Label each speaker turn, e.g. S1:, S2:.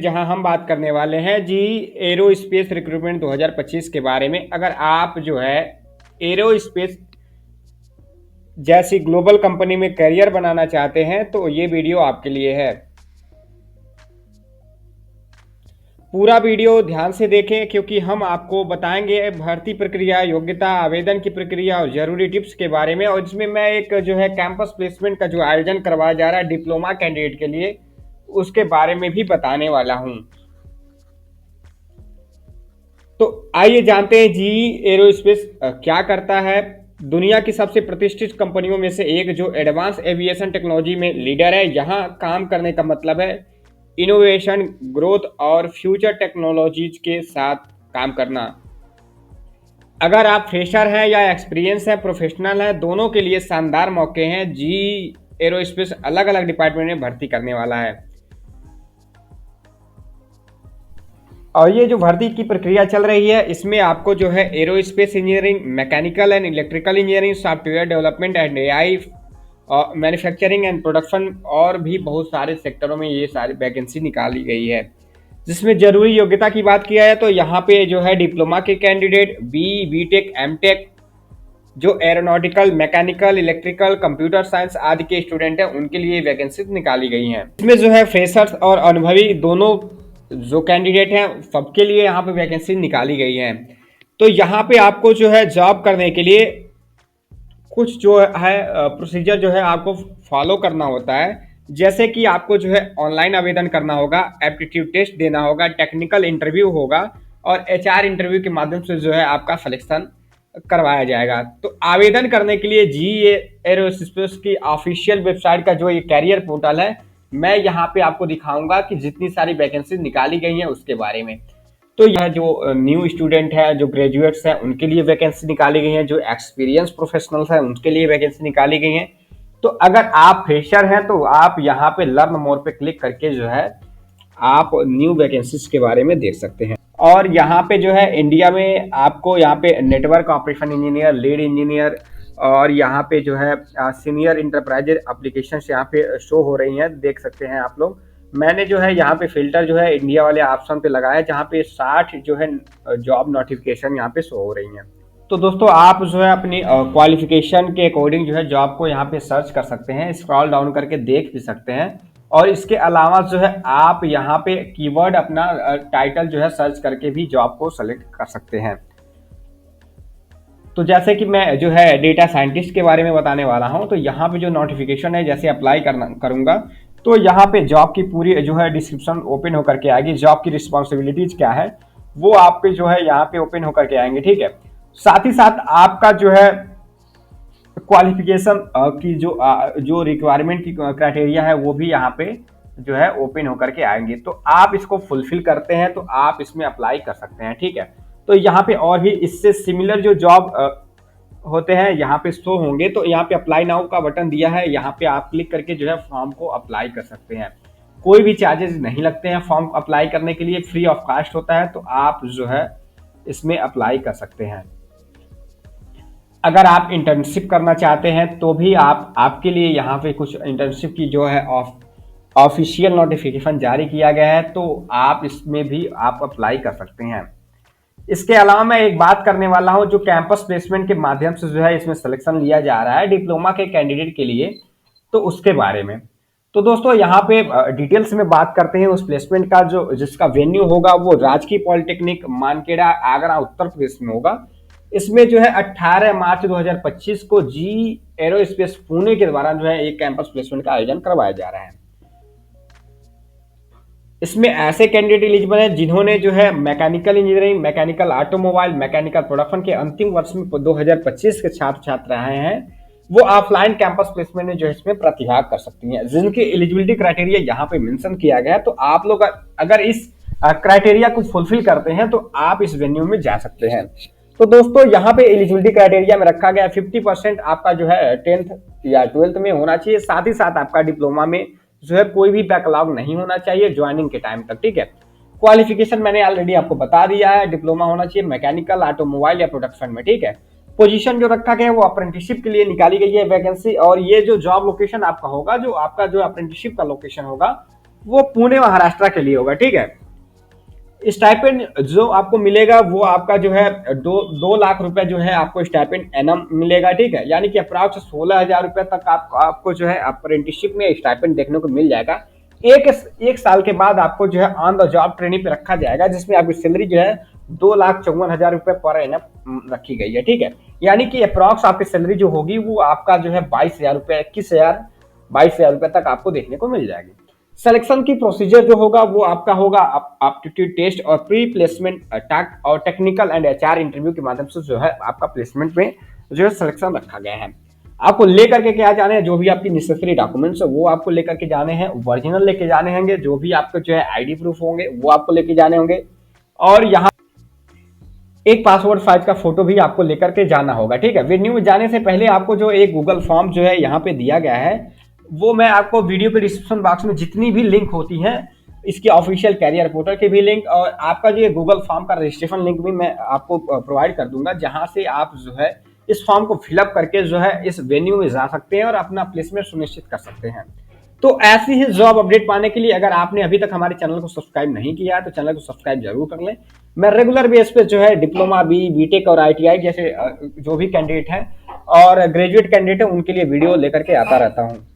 S1: जहां हम बात करने वाले हैं जी एरोस्पेस रिक्रूटमेंट 2025 के बारे में। अगर आप जो है एरोस्पेस जैसी ग्लोबल कंपनी में करियर बनाना चाहते हैं तो ये वीडियो आपके लिए है। पूरा वीडियो ध्यान से देखें क्योंकि हम आपको बताएंगे भर्ती प्रक्रिया, योग्यता, आवेदन की प्रक्रिया और जरूरी टिप्स के बारे में। और इसमें मैं एक जो है कैंपस प्लेसमेंट का जो आयोजन करवाया जा रहा है डिप्लोमा कैंडिडेट के लिए, उसके बारे में भी बताने वाला हूं। तो आइए जानते हैं जी एरोस्पेस क्या करता है। दुनिया की सबसे प्रतिष्ठित कंपनियों में से एक जो एडवांस एविएशन टेक्नोलॉजी में लीडर है। यहाँ काम करने का मतलब है इनोवेशन, ग्रोथ और फ्यूचर टेक्नोलॉजीज के साथ काम करना। अगर आप फ्रेशर हैं या एक्सपीरियंस है, प्रोफेशनल है, दोनों के लिए शानदार मौके हैं। जी एरोस्पेस अलग अलग डिपार्टमेंट में भर्ती करने वाला है। और ये जो भर्ती की प्रक्रिया चल रही है इसमें आपको जो है aerospace engineering, mechanical and electrical engineering, software development and AI, manufacturing and production और भी बहुत सारे सेक्टरों में ये सारी वैकेंसी निकाली गई है। जिसमें जरूरी योग्यता की बात किया है तो यहाँ पे जो है डिप्लोमा के कैंडिडेट, बीटेक, एमटेक, जो aeronautical, mechanical, electrical, computer science आदि के स्टूडेंट हैं उनके लिए वैकेंसी निकाली गई हैं। इसमें जो है फ्रेशर्स और अनुभवी दोनों जो कैंडिडेट हैं सबके लिए यहाँ पे वैकेंसी निकाली गई है। तो यहाँ पे आपको जो है जॉब करने के लिए कुछ जो है प्रोसीजर जो है आपको फॉलो करना होता है। जैसे कि आपको जो है ऑनलाइन आवेदन करना होगा, एप्टीट्यूड टेस्ट देना होगा, टेक्निकल इंटरव्यू होगा और एचआर इंटरव्यू के माध्यम से जो है आपका सिलेक्शन करवाया जाएगा। तो आवेदन करने के लिए जी एरोस्पेस की ऑफिशियल वेबसाइट का जो ये कैरियर पोर्टल है, मैं यहाँ पे आपको दिखाऊंगा कि जितनी सारी वैकेंसी निकाली गई हैं उसके बारे में। तो यह जो न्यू स्टूडेंट है, जो ग्रेजुएट्स हैं उनके लिए वैकेंसी निकाली गई है, जो एक्सपीरियंस प्रोफेशनल्स हैं उनके लिए वैकेंसी निकाली गई है। तो अगर आप फ्रेशर हैं तो आप यहाँ पे लर्न मोर पे क्लिक करके जो है आप न्यू वैकेंसीज के बारे में देख सकते हैं। और यहाँ पे जो है इंडिया में आपको यहाँ पे network operation engineer, lead engineer और यहाँ पे जो है सीनियर इंटरप्राइज एप्लीकेशन यहाँ पे शो हो रही हैं, देख सकते हैं आप लोग। मैंने जो है यहाँ पे फिल्टर जो है इंडिया वाले ऑप्शन पे लगाया जहाँ पे 60 जो है जॉब नोटिफिकेशन यहाँ पे शो हो रही हैं। तो दोस्तों आप जो है अपनी क्वालिफिकेशन के अकॉर्डिंग जो है जॉब को यहाँ पे सर्च कर सकते हैं, स्क्रॉल डाउन करके देख भी सकते हैं। और इसके अलावा जो है आप यहाँ पे कीवर्ड अपना टाइटल जो है सर्च करके भी जॉब को सेलेक्ट कर सकते हैं। तो जैसे कि मैं जो है डेटा साइंटिस्ट के बारे में बताने वाला हूं, तो यहाँ पे जो नोटिफिकेशन है जैसे अप्लाई करूंगा तो यहाँ पे जॉब की पूरी जो है डिस्क्रिप्शन ओपन होकर के आएगी। जॉब की रिस्पॉन्सिबिलिटीज क्या है वो आप पे जो है यहाँ पे ओपन होकर के आएंगे, ठीक है। साथ ही साथ आपका जो है क्वालिफिकेशन की जो रिक्वायरमेंट की क्राइटेरिया है वो भी यहाँ पे जो है ओपन होकर के आएंगे। तो आप इसको फुलफिल करते हैं तो आप इसमें अप्लाई कर सकते हैं, ठीक है। तो यहाँ पे और भी इससे सिमिलर जो जॉब होते हैं यहाँ पे शो होंगे। तो यहाँ पे अप्लाई नाउ का बटन दिया है, यहाँ पे आप क्लिक करके जो है फॉर्म को अप्लाई कर सकते हैं। कोई भी चार्जेस नहीं लगते हैं फॉर्म अप्लाई करने के लिए, फ्री ऑफ कॉस्ट होता है। तो आप जो है इसमें अप्लाई कर सकते हैं। अगर आप इंटर्नशिप करना चाहते हैं तो भी आपके लिए यहाँ पे कुछ इंटर्नशिप की जो है ऑफिशियल नोटिफिकेशन जारी किया गया है, तो आप इसमें भी आप अप्लाई कर सकते हैं। इसके अलावा मैं एक बात करने वाला हूं, जो कैंपस प्लेसमेंट के माध्यम से जो है इसमें सिलेक्शन लिया जा रहा है डिप्लोमा के कैंडिडेट के लिए, तो उसके बारे में। तो दोस्तों यहाँ पे डिटेल्स में बात करते हैं उस प्लेसमेंट का। जो जिसका वेन्यू होगा वो राजकीय पॉलिटेक्निक मानखेड़ा, आगरा, उत्तर प्रदेश में होगा। इसमें जो है 18 मार्च 2025 को जी एरोस्पेस पुणे के द्वारा जो है एक कैंपस प्लेसमेंट का आयोजन करवाया जा रहा है। इसमें ऐसे कैंडिडेट एलिजिबल हैं जिन्होंने जो है mechanical engineering, mechanical automobile, mechanical production के अंतिम वर्ष में 2025 के छात्र छात्रा हैं, वो ऑफलाइन कैंपस प्लेसमेंट में जो है इसमें प्रतिभाग कर सकती हैं। जिनकी एलिजिबिलिटी क्राइटेरिया यहाँ पे मेंशन किया गया है। तो आप लोग अगर इस क्राइटेरिया को फुलफिल करते हैं तो आप इस वेन्यू में जा सकते हैं। तो दोस्तों यहाँ पे एलिजिबिलिटी क्राइटेरिया में रखा गया 50% आपका जो है 10th या 12th में होना चाहिए। साथ ही साथ आपका डिप्लोमा में जो है कोई भी बैकलॉग नहीं होना चाहिए ज्वाइनिंग के टाइम तक, ठीक है। क्वालिफिकेशन मैंने ऑलरेडी आपको बता दिया है, डिप्लोमा होना चाहिए मैकेनिकल, ऑटोमोबाइल या प्रोडक्शन में, ठीक है। पोजीशन जो रखा गया है वो अप्रेंटिसशिप के लिए निकाली गई है वैकेंसी। और ये जो जॉब लोकेशन आपका होगा, जो आपका जो अप्रेंटिसशिप का लोकेशन होगा वो पुणे महाराष्ट्र के लिए होगा, ठीक है। स्टाइपेंड जो आपको मिलेगा वो आपका जो है 2 लाख रुपए जो है आपको स्टाइपेंड एनम मिलेगा, ठीक है। यानी कि अप्रॉक्स 16,000 रुपए तक आपको जो है अप्रेंटिसशिप में स्टाइपेंड देखने को मिल जाएगा। एक एक साल के बाद आपको जो है ऑन द जॉब ट्रेनिंग पे रखा जाएगा, जिसमें आपकी सैलरी जो है 2,54,000 रुपए पर एनम रखी गई है, ठीक है। यानी कि अप्रॉक्स आपकी सैलरी जो होगी वो आपका जो है 22,000 रुपए 22,000 रुपए तक आपको देखने को मिल जाएगी। सिलेक्शन की प्रोसीजर जो होगा वो आपका होगा एप्टीट्यूड टेस्ट और प्री प्लेसमेंट टैक और टेक्निकल एंड एचआर इंटरव्यू के माध्यम से जो है आपका प्लेसमेंट में जो है सिलेक्शन रखा गया है। आपको लेकर के क्या जाने हैं, जो भी आपकी नेसेसरी डॉक्यूमेंट्स है वो आपको लेकर के जाने हैं, ओरिजिनल लेके जाने होंगे, जो भी आपके जो है आईडी प्रूफ होंगे वो आपको लेके जाने होंगे, और यहाँ एक पासपोर्ट साइज का फोटो भी आपको लेकर के जाना होगा, ठीक है। वेन्यू में जाने से पहले आपको जो एक गूगल फॉर्म जो है यहाँ पे दिया गया है, वो मैं आपको वीडियो के डिस्क्रिप्शन बॉक्स में जितनी भी लिंक होती हैं, इसकी ऑफिशियल कैरियर पोर्टल के भी लिंक और आपका जो ये गूगल फॉर्म का रजिस्ट्रेशन लिंक भी मैं आपको प्रोवाइड कर दूंगा, जहां से आप जो है इस फॉर्म को फिलअप करके जो है इस वेन्यू में जा सकते हैं और अपना प्लेसमेंट सुनिश्चित कर सकते हैं। तो ऐसी ही जॉब अपडेट पाने के लिए अगर आपने अभी तक हमारे चैनल को सब्सक्राइब नहीं किया है तो चैनल को सब्सक्राइब जरूर कर लें। मैं रेगुलर बेस पे जो है डिप्लोमा बीटेक और आईटीआई जैसे जो भी कैंडिडेट हैं और ग्रेजुएट कैंडिडेट हैं उनके लिए वीडियो लेकर के आता रहता हूँ।